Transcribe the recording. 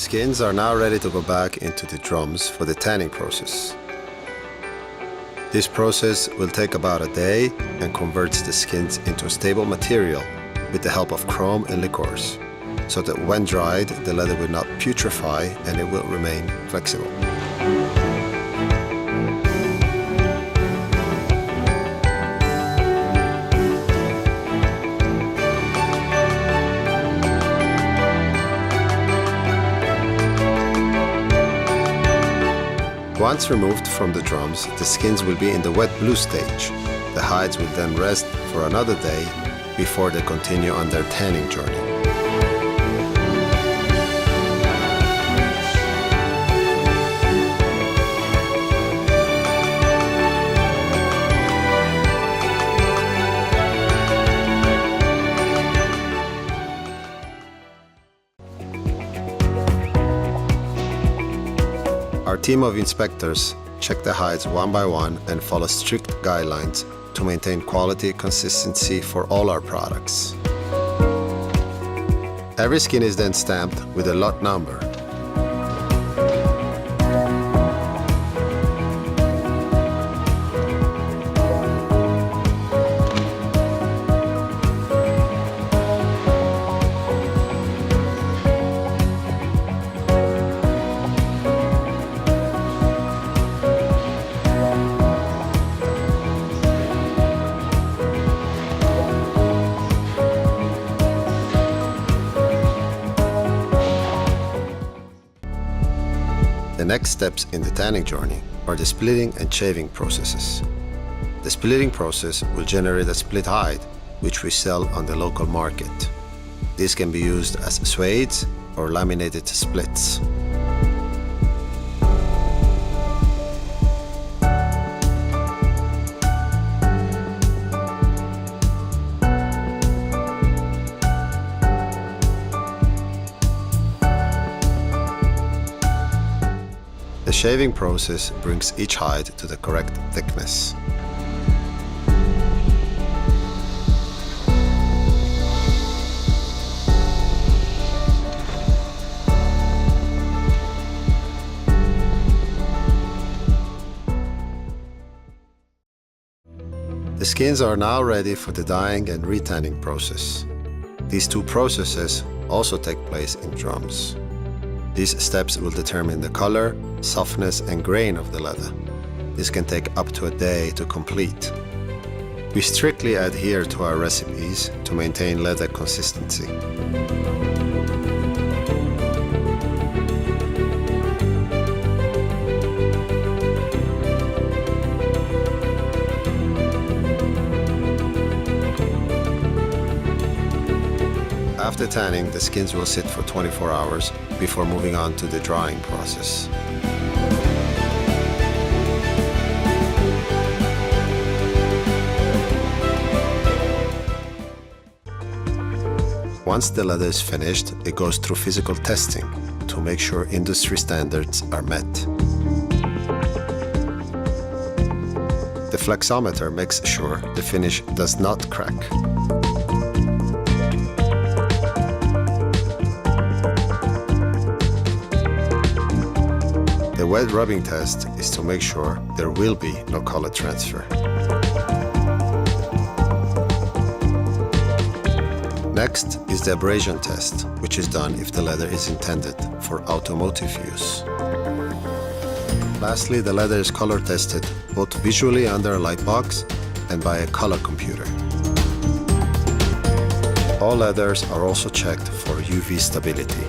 Skins are now ready to go back into the drums for the tanning process. This process will take about a day and converts the skins into a stable material with the help of chrome and liqueurs, so that when dried, the leather will not putrefy and it will remain flexible. Once removed from the drums, the skins will be in the wet blue stage. The hides will then rest for another day before they continue on their tanning journey. Our team of inspectors check the hides one by one and follow strict guidelines to maintain quality consistency for all our products. Every skin is then stamped with a lot number. The next steps in the tanning journey are the splitting and shaving processes. The splitting process will generate a split hide, which we sell on the local market. This can be used as suedes or laminated splits. The shaving process brings each hide to the correct thickness. The skins are now ready for the dyeing and retanning process. These two processes also take place in drums. These steps will determine the color, softness and grain of the leather. This can take up to a day to complete. We strictly adhere to our recipes to maintain leather consistency. After tanning, the skins will sit for 24 hours before moving on to the drying process. Once the leather is finished, it goes through physical testing to make sure industry standards are met. The flexometer makes sure the finish does not crack. The wet rubbing test is to make sure there will be no color transfer. Next is the abrasion test, which is done if the leather is intended for automotive use. Lastly, the leather is color tested both visually under a light box and by a color computer. All leathers are also checked for UV stability.